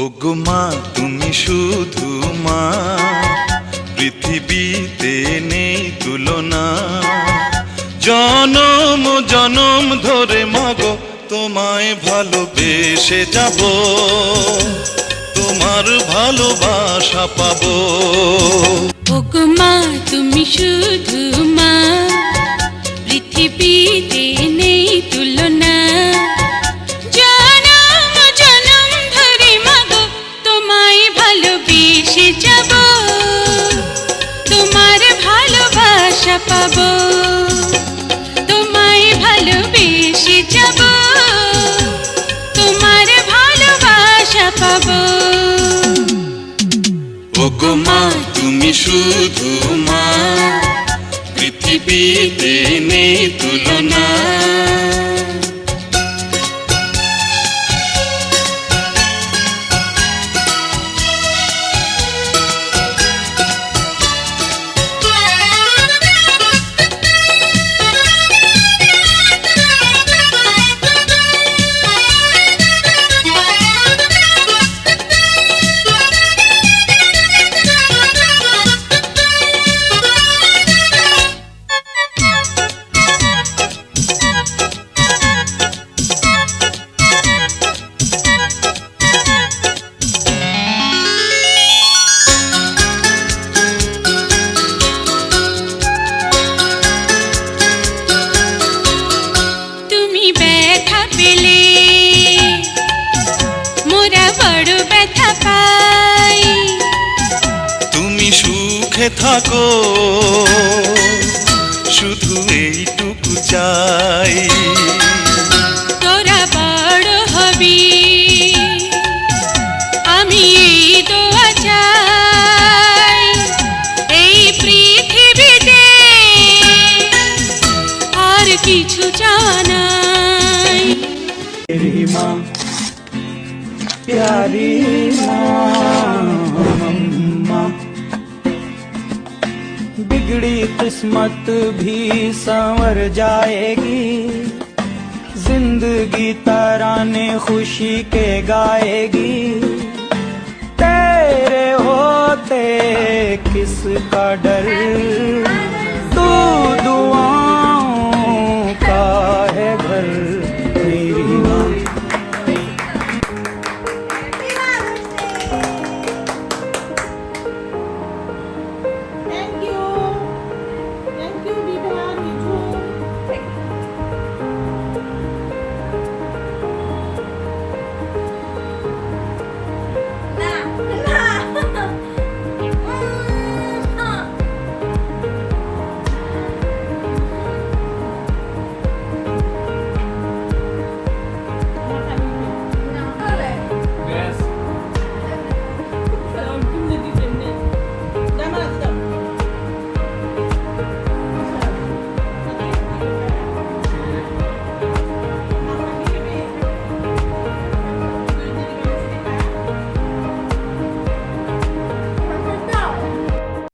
ওগো মা তুমি শুধু মা, পৃথিবীতে নেই তুলনা। জনম জনম ধরে মাগো তোমায় ভালোবেসে যাব, তোমার ভালোবাসা পাবো। ওগো মা তুমি শুধু মা, পৃথিবীতে নেই তুলনা। জনম জনম ধরে মাগো তোমায় ভালোবেসে যাব, তোমার ভালোবাসা পাবো। তোমায় ভালোবেসে যাব, তোমার ভালোবাসা পাবো। ওগো মা তুমি শুধু মা, পৃথিবীতে নেই তুলনা। তুমি সুখে থাকো শুধু এইটুকু চাই। তোরা বড় হবি আমি এই দোয়া চাই। এই পৃথিবীতে আর কিছু চাওয়া নাই। प्यारी माँ, बिगड़ी किस्मत भी संवर जाएगी। जिंदगी तराने खुशी के गाएगी। तेरे होते किसका डर।